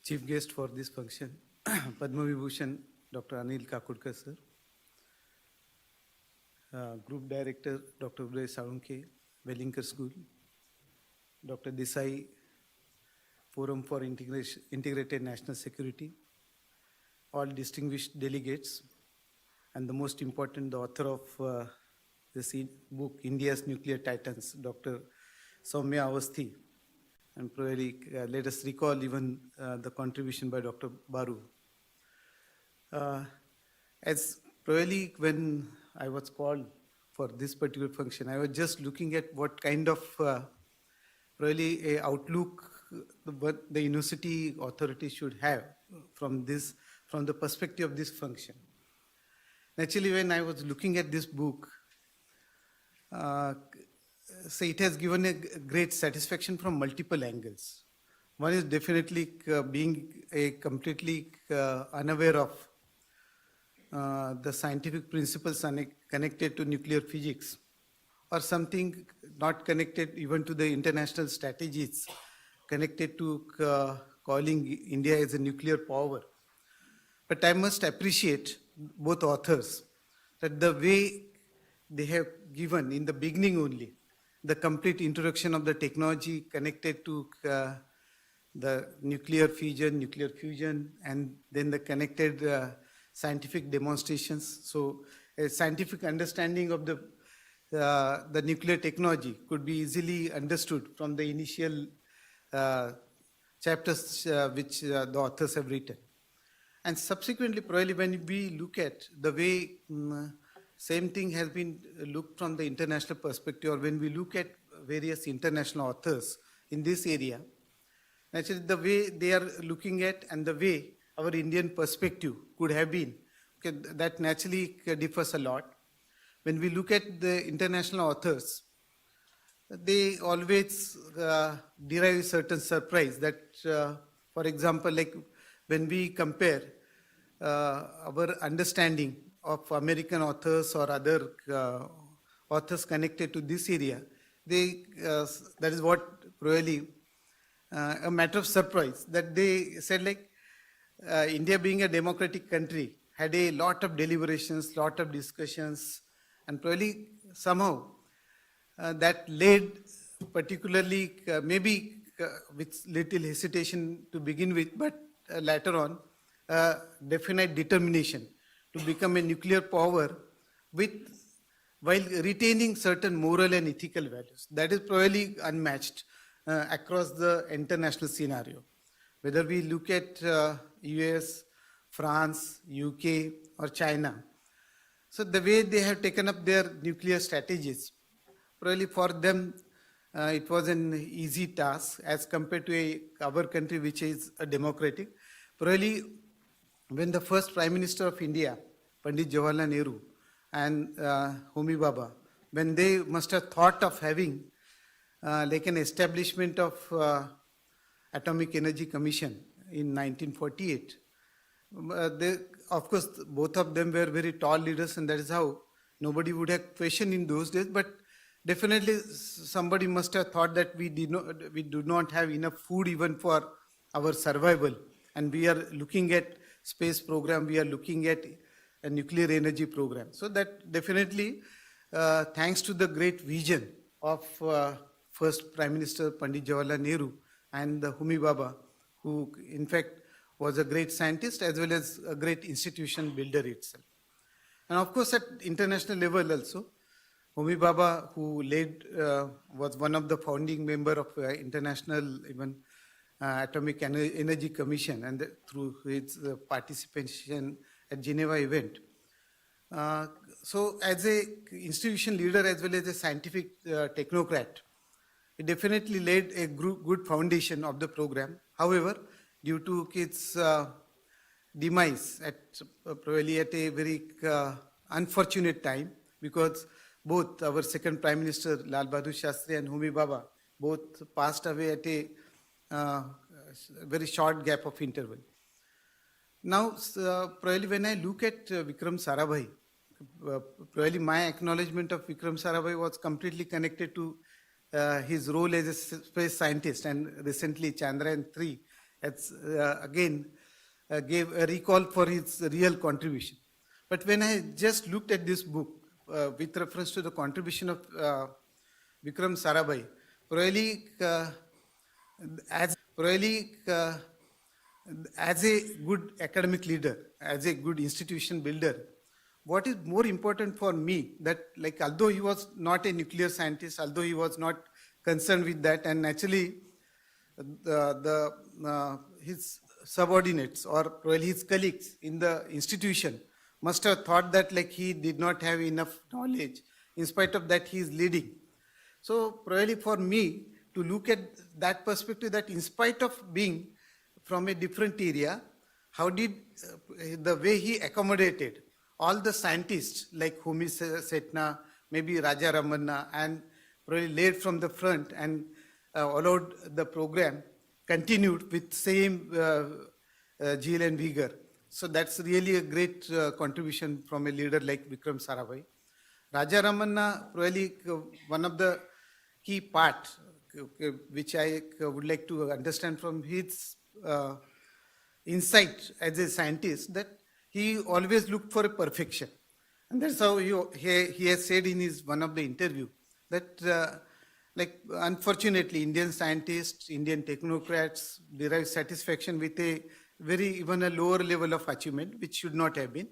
Chief guest for this function, Padma Vibhushan, Dr. Anil Kakurkar, sir. Group Director, Dr. Uday Salunke, Wellinger School. Dr. Desai, Forum for Integrated National Security. All distinguished delegates. And the most important, the author of this book, India's Nuclear Titans, Dr. Soumya Avasthi. And probably let us recall even the contribution by Dr. Baru. As probably when I was called for this particular function, I was just looking at what kind of probably a outlook what the university authority should have from the perspective of this function. Naturally, when I was looking at this book, so it has given a great satisfaction from multiple angles. One is definitely being a completely unaware of the scientific principles connected to nuclear physics, or something not connected even to the international strategies connected to calling India as a nuclear power. But I must appreciate both authors that the way they have given in the beginning only the complete introduction of the technology connected to the nuclear fusion, and then the connected scientific demonstrations. So a scientific understanding of the nuclear technology could be easily understood from the initial chapters which the authors have written. And subsequently, probably when we look at the way same thing has been looked from the international perspective, or when we look at various international authors in this area, actually the way they are looking at and the way our Indian perspective could have been, okay, that naturally differs a lot. When we look at the international authors, they always derive a certain surprise that, for example, like when we compare our understanding of American authors or other authors connected to this area, that is what probably a matter of surprise, that they said like India being a democratic country had a lot of deliberations, lot of discussions, and probably somehow that led particularly maybe with little hesitation to begin with, but later on definite determination to become a nuclear power while retaining certain moral and ethical values. That is probably unmatched across the international scenario. Whether we look at US, France, UK, or China. So the way they have taken up their nuclear strategies, probably for them it was an easy task as compared to our country, which is a democratic. Probably when the first Prime Minister of India, Pandit Jawaharlal Nehru, and Homi Bhabha, when they must have thought of having like an establishment of Atomic Energy Commission in 1948, of course, both of them were very tall leaders, and that is how nobody would have questioned in those days. But definitely, somebody must have thought that we do not have enough food even for our survival, and we are looking at space program, we are looking at a nuclear energy program. So that definitely, thanks to the great vision of first Prime Minister Pandit Jawaharlal Nehru and Homi Bhabha, who in fact was a great scientist as well as a great institution builder itself. And of course at international level also, Homi Bhabha, who was one of the founding member of International Atomic Energy Commission, and through his participation at Geneva event. So as a institution leader as well as a scientific technocrat, it definitely laid a good foundation of the program. However, due to its demise probably at a very unfortunate time, because both our second Prime Minister Lal Bahadur Shastri and Homi Bhabha both passed away at a very short gap of interval. Now, probably when I look at Vikram Sarabhai, probably my acknowledgement of Vikram Sarabhai was completely connected to his role as a space scientist, and recently Chandrayaan-3 has again gave a recall for his real contribution. But when I just looked at this book with reference to the contribution of Vikram Sarabhai, really really as a good academic leader, as a good institution builder, what is more important for me that like although he was not a nuclear scientist, although he was not concerned with that, and naturally his subordinates or probably his colleagues in the institution must have thought that like he did not have enough knowledge. In spite of that, he is leading. So probably for me to look at that perspective, that in spite of being from a different area, how did the way he accommodated all the scientists like Homi Setna, maybe Raja Ramanna, and probably led from the front and allowed the program continued with same zeal and vigor. So that's really a great contribution from a leader like Vikram Sarabhai. Raja Ramanna, probably one of the key parts which I would like to understand from his insight as a scientist, that he always looked for a perfection. And that's how he has said in his one of the interview that like unfortunately Indian scientists, Indian technocrats derive satisfaction with a even a lower level of achievement, which should not have been.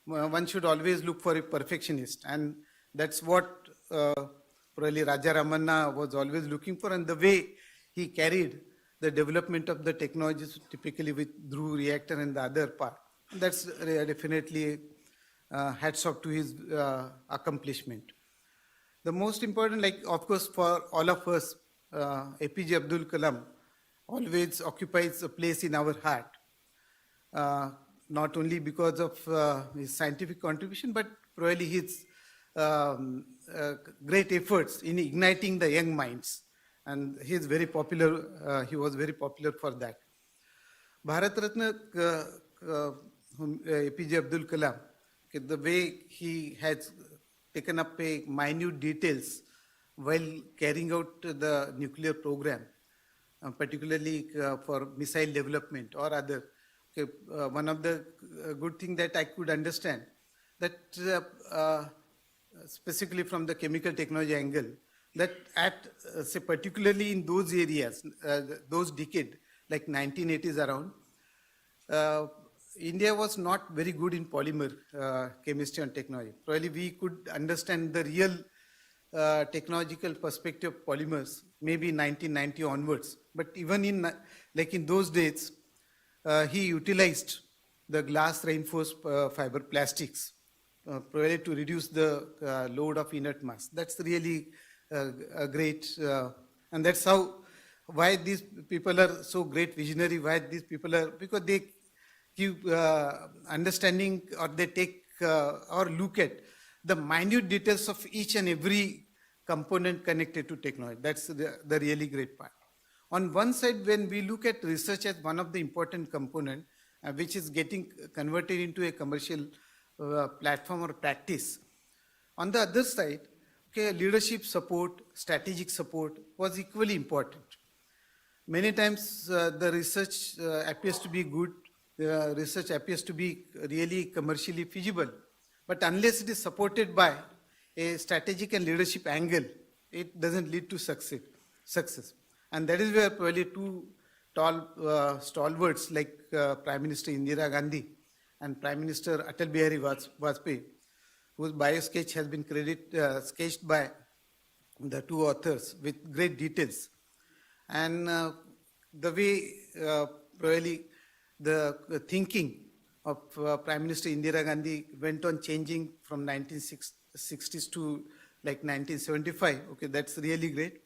One should always look for a perfectionist, and that's what probably Raja Ramanna was always looking for, and the way he carried the development of the technologies, typically with Dhruv reactor and the other part. That's definitely hats off to his accomplishment. The most important, like of course for all of us, APJ Abdul Kalam always occupies a place in our heart, not only because of his scientific contribution, but probably his great efforts in igniting the young minds. And he is very popular, he was very popular for that. Bharat Ratna APJ Abdul Kalam, the way he has taken up a minute details while carrying out the nuclear program, particularly for missile development or other. One of the good thing that I could understand, that specifically from the chemical technology angle, that at say particularly in those areas, those decade, like 1980s around, India was not very good in polymer chemistry and technology. Probably we could understand the real technological perspective of polymers maybe 1990 onwards. But even in like in those days, he utilized the glass reinforced fiber plastics probably to reduce the load of inert mass. That's really a great, and that's why these people are so great visionary, why these people are, because they give understanding, or they take or look at the minute details of each and every component connected to technology. That's the really great part. On one side, when we look at research as one of the important component, which is getting converted into a commercial platform or practice. On the other side, leadership support, strategic support was equally important. Many times the research appears to be good, the research appears to be really commercially feasible, but unless it is supported by a strategic and leadership angle, it doesn't lead to success. And that is where probably two tall stalwarts like Prime Minister Indira Gandhi and Prime Minister Atal Bihari Vajpayee, whose bio sketch has been sketched by the two authors with great details. And the way probably the thinking of Prime Minister Indira Gandhi went on changing from 1960s to like 1975, that's really great.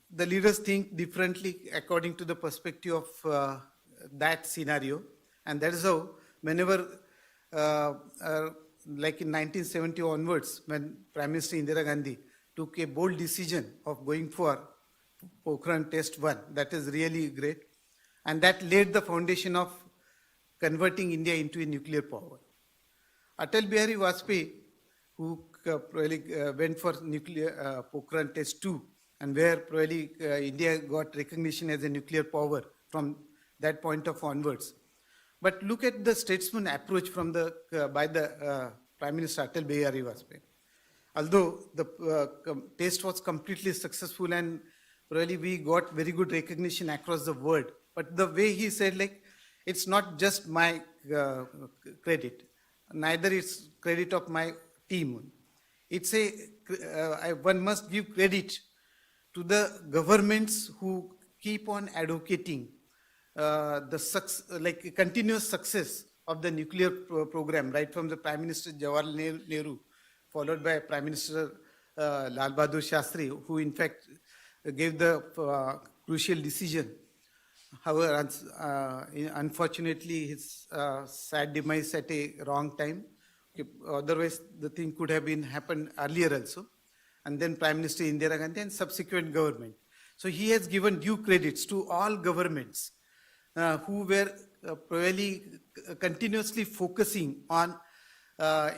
The leaders think differently according to the perspective of that scenario. And that is how whenever, like in 1970 onwards, when Prime Minister Indira Gandhi took a bold decision of going for Pokhran Test 1, that is really great. And that laid the foundation of converting India into a nuclear power. Atal Bihari Vajpayee, who probably went for nuclear Pokhran Test 2, and where probably India got recognition as a nuclear power from that point of onwards. But look at the statesman approach from by the Prime Minister Atal Bihari Vajpayee. Although the test was completely successful and really we got very good recognition across the world, but the way he said, like, it's not just my credit, neither it's credit of my team. It's one must give credit to the governments who keep on advocating the continuous success of the nuclear program, right from the Prime Minister Jawaharlal Nehru, followed by Prime Minister Lal Bahadur Shastri, who in fact gave the crucial decision. However, unfortunately, his sad demise at a wrong time. Otherwise, the thing could have been happened earlier also. And then Prime Minister Indira Gandhi and subsequent government. So he has given due credits to all governments who were probably continuously focusing on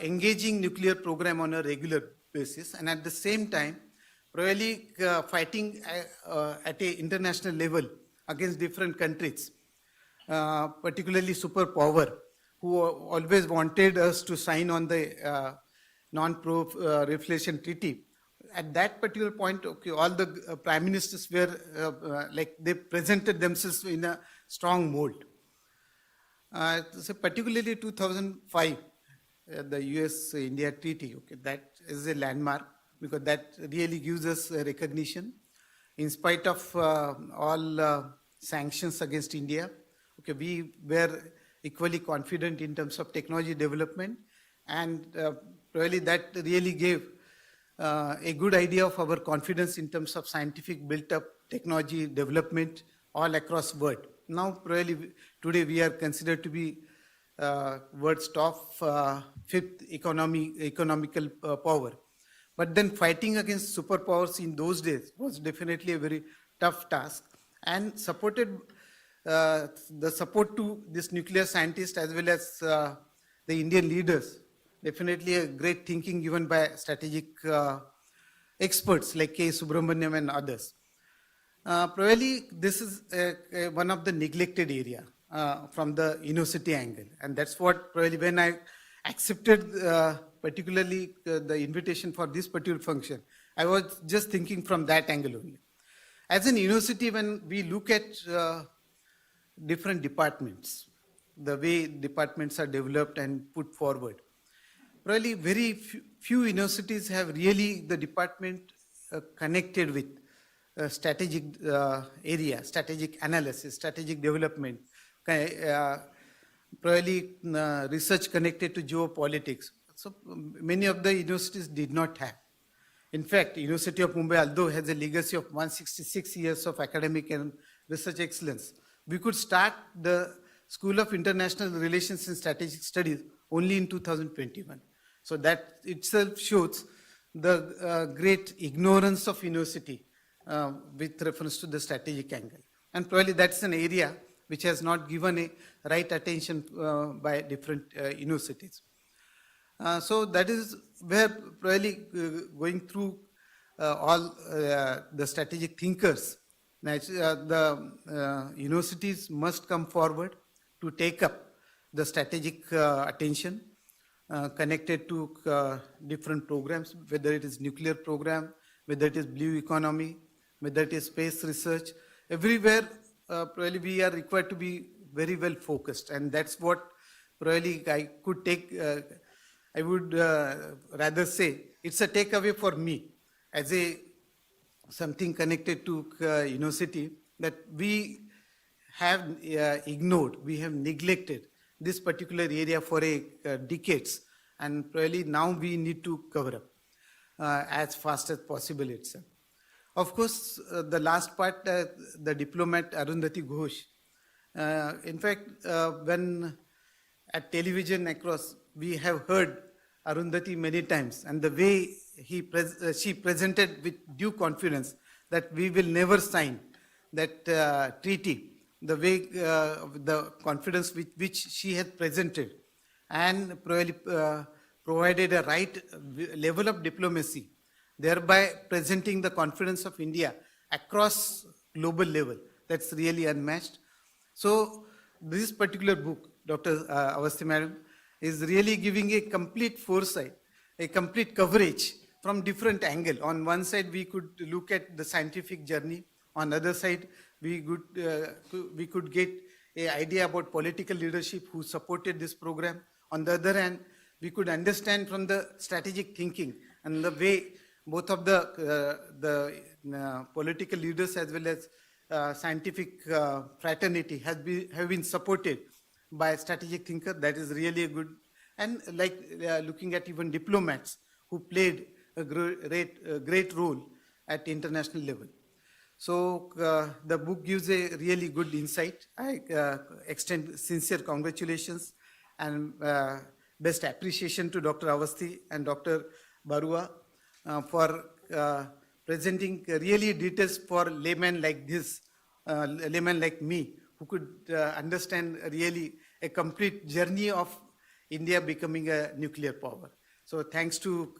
engaging nuclear program on a regular basis, and at the same time, probably fighting at an international level against different countries, particularly superpower, who always wanted us to sign on the non-proliferation treaty. At that particular point, okay, all the prime ministers were they presented themselves in a strong mold. So particularly 2005, the US-India treaty, okay, that is a landmark because that really gives us recognition in spite of all sanctions against India. Okay, we were equally confident in terms of technology development, and really that really gave a good idea of our confidence in terms of scientific built-up technology development all across world. Now, really, today we are considered to be world's top fifth economical power. But then fighting against superpowers in those days was definitely a very tough task, and supported the support to this nuclear scientist as well as the Indian leaders. Definitely a great thinking given by strategic experts like K. Subramaniam and others. Probably this is one of the neglected area from the university angle, and that's what probably when I accepted particularly the invitation for this particular function, I was just thinking from that angle only. As an university, when we look at different departments, the way departments are developed and put forward, probably very few universities have really the department connected with strategic area, strategic analysis, strategic development, probably research connected to geopolitics. So many of the universities did not have. In fact, University of Mumbai, although has a legacy of 166 years of academic and research excellence, we could start the School of International Relations and Strategic Studies only in 2021. So that itself shows the great ignorance of university with reference to the strategic angle. And probably that's an area which has not given a right attention by different universities. So that is where probably going through all the strategic thinkers, the universities must come forward to take up the strategic attention connected to different programs, whether it is nuclear program, whether it is blue economy, whether it is space research. Everywhere probably we are required to be very well focused, and that's what probably I could take, I would rather say it's a takeaway for me as a something connected to university, that we have ignored, we have neglected this particular area for decades, and probably now we need to cover up as fast as possible itself. Of course, the last part, the diplomat Arundhati Ghosh. In fact, when at television across, we have heard Arundhati many times, and the way she presented with due confidence that we will never sign that treaty, the way the confidence with which she had presented, and probably provided a right level of diplomacy, thereby presenting the confidence of India across global level. That's really unmatched. So this particular book, Dr. Awasthi Madam, is really giving a complete foresight, a complete coverage from different angle. On one side, we could look at the scientific journey. On the other side, we could get an idea about political leadership who supported this program. On the other hand, we could understand from the strategic thinking and the way both of the political leaders as well as scientific fraternity have been supported by a strategic thinker. That is really a good, and like looking at even diplomats who played a great role at international level. So the book gives a really good insight. I extend sincere congratulations and best appreciation to Dr. Awasthi and Dr. Barua for presenting really details for laymen like this, laymen like me, who could understand really a complete journey of India becoming a nuclear power. So thanks to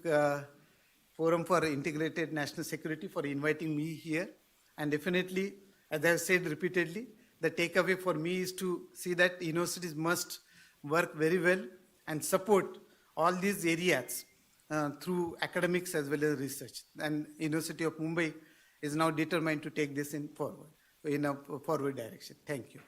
Forum for Integrated National Security for inviting me here. And definitely, as I have said repeatedly, the takeaway for me is to see that universities must work very well and support all these areas through academics as well as research. And University of Mumbai is now determined to take this in a forward direction. Thank you.